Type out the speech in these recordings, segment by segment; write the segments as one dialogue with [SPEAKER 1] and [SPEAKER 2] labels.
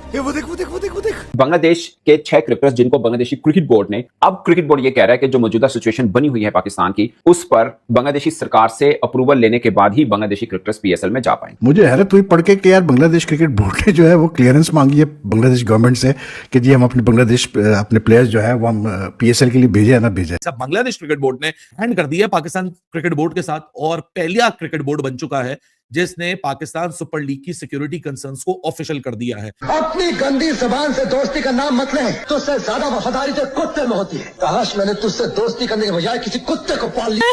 [SPEAKER 1] वो देख वो देख वो देख वो देख।
[SPEAKER 2] बांग्लादेश के 6 क्रिकेटर्स जिनको बांग्लादेशी क्रिकेट बोर्ड ने, अब क्रिकेट बोर्ड ये कह रहा है कि जो मौजूदा सिचुएशन बनी हुई है पाकिस्तान की, उस पर बांग्लादेशी सरकार से अप्रूवल लेने के बाद ही बांग्लादेशी क्रिकेटर्स पीएसएल में जा पाएंगे।
[SPEAKER 1] मुझे हैरत हुई पढ़ के कि यार बांग्लादेश क्रिकेट बोर्ड ने जो है वो क्लियरेंस मांगी है बांग्लादेश गवर्नमेंट से कि जी हम अपने बांग्लादेश अपने प्लेयर्स जो है वो हम पीएसएल के लिए भेजे या ना भेजे।
[SPEAKER 3] बांग्लादेश क्रिकेट बोर्ड ने हैंड कर दिया पाकिस्तान क्रिकेट बोर्ड के साथ, और पहला क्रिकेट बोर्ड बन चुका है जिसने पाकिस्तान सुपर लीग की सिक्योरिटी कंसर्न्स को ऑफिशियल कर दिया है।
[SPEAKER 4] अपनी गंदी जबान से दोस्ती का नाम मत ले, तुझसे ज्यादा वफादारी तो कुत्ते में होती है। काश मैंने तुझसे दोस्ती करने के बजाय किसी कुत्ते को पाल लिया।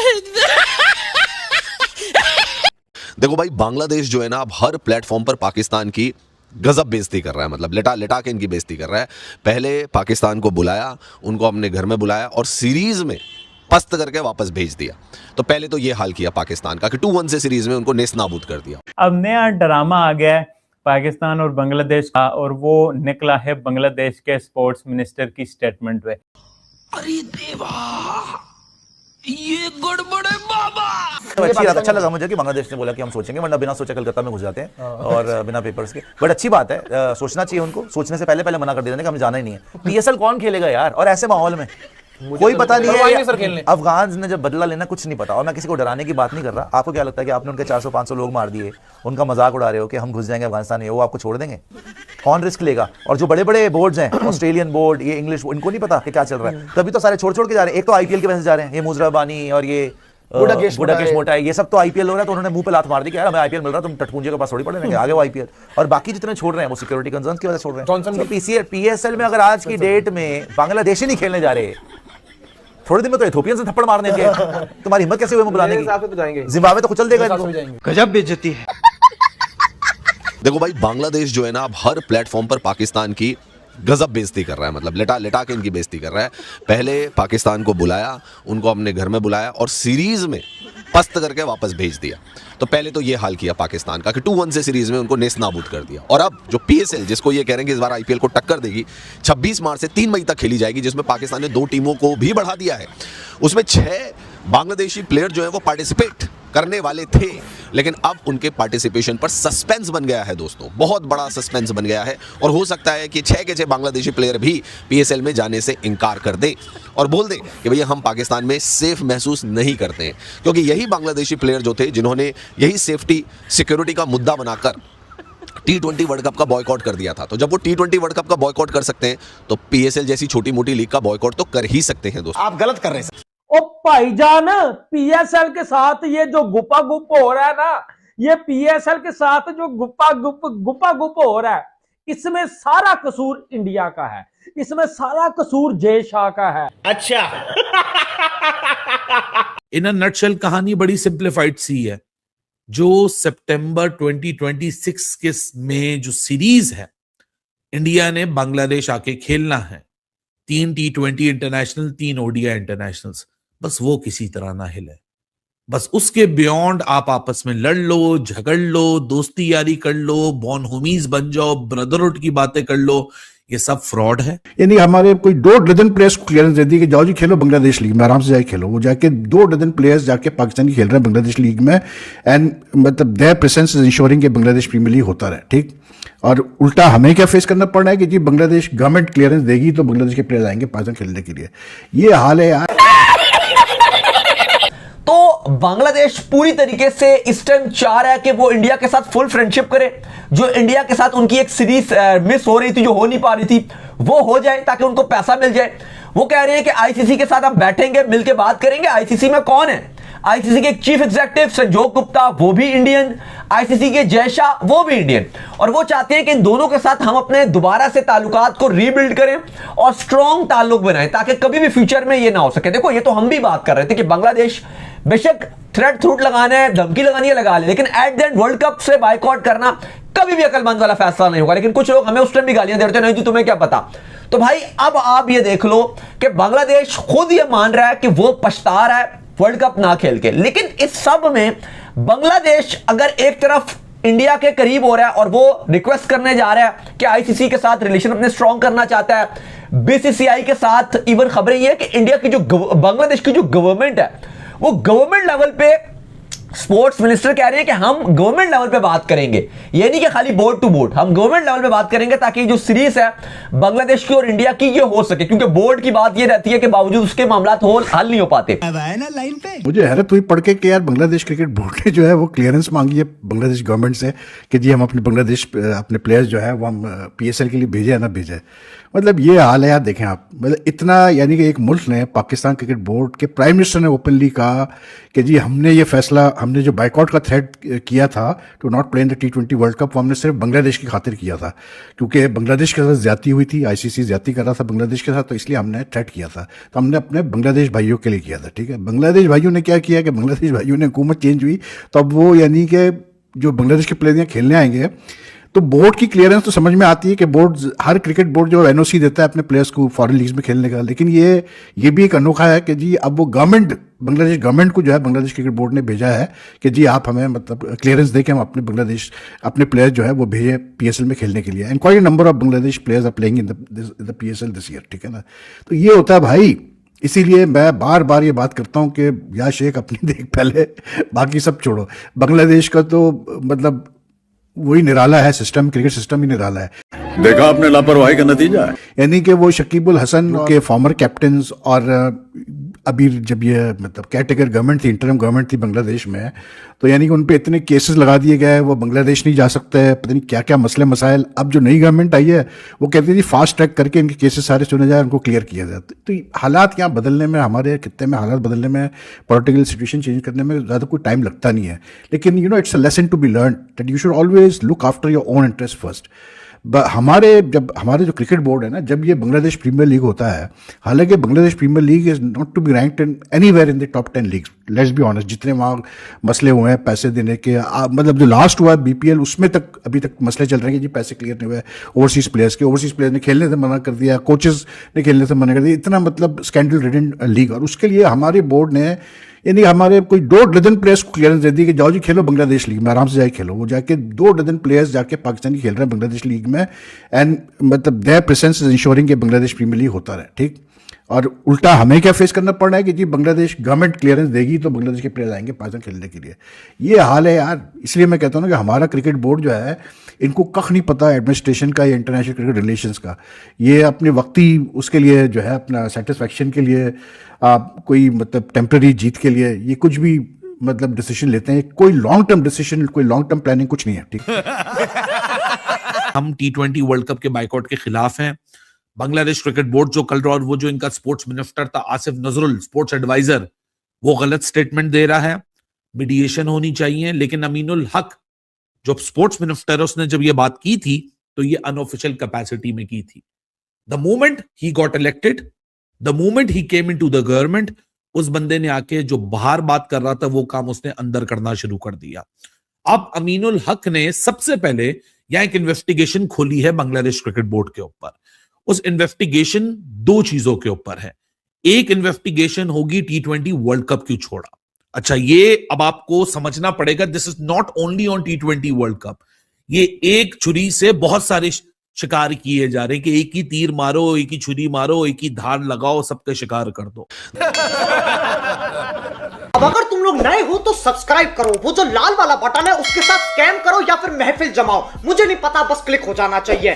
[SPEAKER 5] देखो भाई, बांग्लादेश जो है ना अब हर प्लेटफॉर्म पर पाकिस्तान की गजब बेइज्जती कर रहा है, मतलब लेटा लेटा के इनकी बेइज्जती कर रहा है। पहले पाकिस्तान को बुलाया, उनको अपने घर में बुलाया और सीरीज में पस्त करके वापस भेज दिया। तो पहले तो ये हाल किया पाकिस्तान का कि 2-1 से सीरीज में उनको नेस्त नाबूद कर दिया।
[SPEAKER 6] अब नया ड्रामा आ गया है पाकिस्तान और बांग्लादेश का, और वो निकला है बांग्लादेश के स्पोर्ट्स मिनिस्टर की स्टेटमेंट में।
[SPEAKER 3] अरे देवा, ये गड़बड़ है बाबा।
[SPEAKER 7] अच्छा लगा मुझे कि बांग्लादेश ने बोला कि हम सोचेंगे, वरना बिना सोचे कलकत्ता में घुस जाते हैं और बिना पेपर्स के। बट अच्छी बात है, सोचना चाहिए उनको, सोचने से पहले मना कर देना कि हमें जाना ही नहीं है। पीएसएल कौन खेलेगा यार, और ऐसे माहौल में कोई पता नहीं है। अफगान ने जब बदला लेना कुछ नहीं पता, और मैं किसी को डराने की बात नहीं कर रहा। आपको क्या लगता है कि आपने उनके 400-500 लोग मार दिए, उनका मजाक उड़ा रहे हो कि हम घुस जाएंगे अफगानिस्तान में, वो आपको छोड़ देंगे? कौन रिस्क लेगा? और जो बड़े बड़े बोर्ड्स हैं, ऑस्ट्रेलियन बोर्ड, ये इंग्लिश, इनको नहीं पता कि क्या चल रहा है, तभी तो सारे छोड़ के जा रहे हैं। एक तो आईपीएल के पैसे जा रहे हैं, ये मुजराबानी और ये बुडाकेश मोटा है, ये सब तो आईपीएल हो रहा है। तो उन्होंने मुंह पे लात मार दी कि यार हमें आईपीएल मिल रहा है, तुम टटपूंजे के पास थोड़ी पड़े रहेंगे, आगे वो आईपीएल। और बाकी जितने छोड़ रहे हैं वो सिक्योरिटी कंसर्न्स की वजह से छोड़ रहे हैं। पीएसएल में अगर आज की डेट में बांग्लादेशी नहीं खेलने जा रहे, थोड़े दिन में तो इथोपियन से थप्पड़ मारने के, तुम्हारी हिम्मत कैसे हुई बुलाने की? जिम्बाब्वे तो कुचल देगा इनको।
[SPEAKER 1] गजब बेइज्जती है।
[SPEAKER 5] देखो भाई, बांग्लादेश जो है ना अब हर प्लेटफॉर्म पर पाकिस्तान की गजब बेइज्जती कर रहा है, मतलब लेटा लेटा के इनकी बेइज्जती कर रहा है। पहले पाकिस्तान को बुलाया, उनको अपने घर में बुलाया और सीरीज में पस्त करके वापस भेज दिया। तो पहले तो ये हाल किया पाकिस्तान का कि 2-1 से सीरीज में उनको नेस्त नाबूद कर दिया। और अब जो पीएसएल, जिसको ये कह रहे हैं कि इस बार आईपीएल को टक्कर देगी, 26 मार्च से 3 मई तक खेली जाएगी, जिसमें पाकिस्तान ने 2 टीमों को भी बढ़ा दिया है। उसमें 6 बांग्लादेशी प्लेयर जो है वो पार्टिसिपेट करने वाले थे, लेकिन अब उनके पार्टिसिपेशन पर सस्पेंस बन गया है दोस्तों, बहुत बड़ा सस्पेंस बन गया है। और हो सकता है कि 6 के 6 बांग्लादेशी प्लेयर भी पीएसएल में जाने से इनकार कर दें और बोल दें कि भैया हम पाकिस्तान में सेफ महसूस नहीं करते हैं, क्योंकि यही बांग्लादेशी प्लेयर जो थे जिन्होंने यही सेफ्टी सिक्योरिटी का मुद्दा बनाकर T20 वर्ल्ड कप का बॉयकॉट कर दिया था। तो जब वो T20 वर्ल्ड कप का बॉयकॉट कर सकते हैं, तो पीएसएल जैसी छोटी मोटी लीग का बॉयकॉट तो कर ही सकते हैं दोस्तों।
[SPEAKER 7] आप गलत कर रहे हैं।
[SPEAKER 8] ओ भाईजान, पीएसएल के साथ ये जो गुप्पा गुप हो रहा है ना, ये पीएसएल के साथ जो गुप्पा गुप हो रहा है, इसमें सारा कसूर इंडिया का है, इसमें सारा कसूर जय शाह का है।
[SPEAKER 3] अच्छा। इन अ नटशेल कहानी बड़ी सिंप्लीफाइड सी है। जो सितंबर 2026 के में जो सीरीज है, इंडिया ने बांग्लादेश आके खेलना है। 3 T20 इंटरनेशनल, 3 ओडीआई इंटरनेशनल्स, बस वो किसी तरह ना हिले। बस उसके बियॉन्ड आप आपस में लड़ लो, झगड़ लो, दोस्ती यारी कर लो, बॉन होमीज बन जाओ, ब्रदरहुड की बातें कर लो, ये सब फ्रॉड है।
[SPEAKER 1] यानी हमारे कोई 2 डजन प्लेयर्स को क्लियरेंस दे दी कि जाओ जी खेलो बांग्लादेश लीग में, आराम से जाके खेलो। वो जाके 2 डजन प्लेयर्स जाके पाकिस्तानी खेल रहे हैं बांग्लादेश लीग में, एंड मतलब देयर प्रेजेंस इज इंश्योरिंग कि बांग्लादेश प्रीमियर लीग होता रहे, ठीक। और उल्टा हमें क्या फेस करना पड़ रहा है कि जी बांग्लादेश गवर्नमेंट क्लियरेंस देगी तो बांग्लादेश के प्लेयर आएंगे पाकिस्तान खेलने के लिए। ये हाल है यार।
[SPEAKER 9] तो बांग्लादेश पूरी तरीके से इस टाइम चाह रहा है कि वो इंडिया के साथ फुल फ्रेंडशिप करे। जो इंडिया के साथ उनकी एक सीरीज मिस हो रही थी, जो हो नहीं पा रही थी, वो हो जाए ताकि उनको पैसा मिल जाए। वो कह रहे हैं कि आईसीसी के साथ हम बैठेंगे, मिलकर बात करेंगे। आईसीसी में कौन है? आईसीसी के चीफ एग्जीक्यूटिव संजोग गुप्ता, वो भी इंडियन। आईसीसी के जय शाह, वो भी इंडियन। और वो चाहते हैं कि इन दोनों के साथ हम अपने दोबारा से ताल्लुकात को रीबिल्ड करें और स्ट्रॉन्ग ताल्लुक बनाएं, ताकि कभी भी फ्यूचर में ये ना हो सके। देखो, ये तो हम भी बात कर रहे थे कि बांग्लादेश बेशक थ्रूट लगाना है, धमकी लगानी है, लगा ले, लेकिन at the end world cup से बायकॉट करना कभी भी अकलमंद वाला फैसला नहीं होगा। लेकिन कुछ लोग हमें उस टाइम भी गालियां दे रहे थे, नहीं जी तुम्हें क्या पता। तो भाई अब आप ये देख लो कि बांग्लादेश खुद ये मान रहा है कि वो पछता रहा है वर्ल्ड कप ना खेल के। लेकिन इस सब में बांग्लादेश अगर एक तरफ इंडिया के करीब हो रहा है और वो रिक्वेस्ट करने जा रहा है कि आईसीसी के साथ रिलेशन अपने स्ट्रॉन्ग करना चाहता है, बीसीसीआई के साथ, इवन खबरें ये है कि इंडिया की जो बांग्लादेश की जो गवर्नमेंट है, वो गवर्नमेंट लेवल पे स्पोर्ट्स मिनिस्टर कह रहे हैं कि हम गवर्नमेंट लेवल पे बात करेंगे, ये नहीं कि खाली बोर्ड टू बोर्ड, हम गवर्नमेंट लेवल पे बात करेंगे ताकि जो सीरीज है बांग्लादेश की और इंडिया की ये हो सके, क्योंकि बोर्ड की बात ये रहती है कि बावजूद उसके मामला हल नहीं हो पाते।
[SPEAKER 1] मुझे हैरत हुई पढ़ के कि यार बांग्लादेश क्रिकेट बोर्ड ने जो है वो क्लियरेंस मांगी है बांग्लादेश गवर्नमेंट से कि जी हम अपने प्लेयर्स जो है वो हम PSL के लिए भेजे या ना भेजे। मतलब ये हाल है यार, देखें आप, मतलब इतना, यानी कि एक मुल्क ने, पाकिस्तान क्रिकेट बोर्ड के प्राइम मिनिस्टर ने ओपनली कहा कि जी हमने ये फैसला, हमने जो बाइकआउट का थ्रेट किया था to not play in the T20 world cup, वो हमने सिर्फ बांग्लादेश की खातिर किया था, क्योंकि बांग्लादेश के साथ ज्यादती हुई थी, ICC ज्यादती कर रहा था बांग्लादेश के साथ, तो इसलिए हमने थ्रेट किया था। तो हमने अपने बांग्लादेश भाइयों के लिए किया था, ठीक है। बांग्लादेश भाइयों ने क्या किया कि बांग्लादेश भाइयों ने, हुकूमत चेंज हुई तो अब वो, यानी कि जो बांग्लादेश के प्लेयर खेलने आएंगे तो बोर्ड की क्लियरेंस तो समझ में आती है कि बोर्ड, हर क्रिकेट बोर्ड जो NOC देता है अपने प्लेयर्स को फॉरेन लीग्स में खेलने का, लेकिन ये भी एक अनोखा है कि जी अब वो गवर्नमेंट, बांग्लादेश गवर्नमेंट को जो है बांग्लादेश क्रिकेट बोर्ड ने भेजा है कि जी आप हमें मतलब क्लियरेंस दे के हम अपने प्लेयर्स जो है वो भेजे PSL में खेलने के लिए। And quite number of Bangladesh players are playing in the PSL this year, ठीक है ना। तो ये होता है भाई, इसीलिए मैं बार बार ये बात करता हूँ कि या शेख अपनी देख पहले, बाकी सब छोड़ो। बांग्लादेश का तो मतलब वही निराला है सिस्टम, क्रिकेट सिस्टम ही निराला है।
[SPEAKER 10] देखा आपने लापरवाही का नतीजा है।
[SPEAKER 1] यानी कि वो शकीबुल हसन के फॉर्मर कैप्टन्स, और अभी जब ये मतलब केयरटेकर गवर्नमेंट थी, इंटरिम गवर्नमेंट थी बांग्लादेश में, तो यानी कि उन पे इतने केसेस लगा दिए गए, वो बांग्लादेश नहीं जा सकते, पता नहीं क्या क्या मसले मसाइल। अब जो नई गवर्नमेंट आई है वो कहती है जी फास्ट ट्रैक करके इनके केसेस सारे सुने जाए, उनको क्लियर किया जाए। तो हालात यहाँ बदलने में, हमारे खित्ते में हालात बदलने में, पॉलिटिकल सिचुएशन चेंज करने में ज़्यादा कोई टाइम लगता नहीं है, लेकिन it's a lesson to be learn that you should always look after your own interest first. हमारे जो क्रिकेट बोर्ड है ना, जब ये बांग्लादेश प्रीमियर लीग होता है, हालांकि Bangladesh Premier League is not to be ranked in anywhere in the top 10 leagues, let's be honest. जितने वहाँ मसले हुए हैं पैसे देने के, मतलब जो लास्ट हुआ है BPL, उसमें तक अभी तक मसले चल रहे हैं कि जी पैसे क्लियर नहीं हुए ओवरसीज प्लेयर्स ने खेलने से मना कर दिया, कोचेस ने खेलने से मना कर दिया, इतना मतलब स्कैंडल रिडन लीग। और उसके लिए हमारे बोर्ड ने, यानी हमारे कोई 2 डजन प्लेयर्स को क्लियरेंस दे दी कि जाओ जी खेलो बांग्लादेश लीग में, आराम से जाके खेलो। वो जाके 2 डजन प्लेयर्स जाके पाकिस्तान की खेल रहे हैं बांग्लादेश लीग में, एंड मतलब देयर प्रेजेंस इज इंश्योरिंग कि बांग्लादेश प्रीमियर लीग होता रहे, ठीक। और उल्टा हमें क्या फेस करना पड़ रहा है कि जी बांग्लादेश गवर्नमेंट क्लियरेंस देगी तो बांग्लादेश के प्लेयर्स आएंगे पाकिस्तान खेलने के लिए। ये हाल है यार। इसलिए मैं कहता हूँ ना कि हमारा क्रिकेट बोर्ड जो है, इनको कख नहीं पता एडमिनिस्ट्रेशन का या इंटरनेशनल क्रिकेट रिलेशंस का। ये अपने वक्ती उसके लिए जो है, अपना सेटिस्फैक्शन के लिए, कोई मतलब टेम्पररी जीत के लिए ये कुछ भी मतलब डिसीजन लेते हैं। कोई लॉन्ग टर्म डिसीजन, कोई लॉन्ग टर्म प्लानिंग कुछ नहीं है, ठीक।
[SPEAKER 3] हम T20 वर्ल्ड कप के बाइकआउट के खिलाफ हैं। बांग्लादेश क्रिकेट बोर्ड जो कल रहा, और वो जो इनका स्पोर्ट्स मिनिस्टर था आसिफ नजरुल, स्पोर्ट्स एडवाइजर, वो गलत स्टेटमेंट दे रहा है। मीडिएशन होनी चाहिए। लेकिन अमीनुल हक जो स्पोर्ट्स मिनिस्टर है, उसने जब ये बात की थी तो ये अनऑफिशियल कैपेसिटी में की थी। The moment he got elected, the moment he came into the government, उस बंदे ने आके जो बाहर बात कर रहा था वो काम उसने अंदर करना शुरू कर दिया। अब अमीनुल हक ने सबसे पहले यहां एक इन्वेस्टिगेशन खोली है बांग्लादेश क्रिकेट बोर्ड के ऊपर। उस इन्वेस्टिगेशन 2 चीजों के ऊपर है। एक इन्वेस्टिगेशन होगी T20 वर्ल्ड कप की छोड़ा। अच्छा, ये अब आपको समझना पड़ेगा, this is not only on T20 world cup. ये एक छुरी से बहुत सारे शिकार किए जा रहे हैं कि एक ही तीर मारो, एक ही छुरी मारो, एक ही धार लगाओ, सबके शिकार कर दो।
[SPEAKER 11] अब अगर तुम लोग नए हो तो सब्सक्राइब करो, वो जो लाल वाला बटन है उसके साथ स्कैम करो या फिर महफिल जमाओ, मुझे नहीं पता, बस क्लिक हो जाना चाहिए।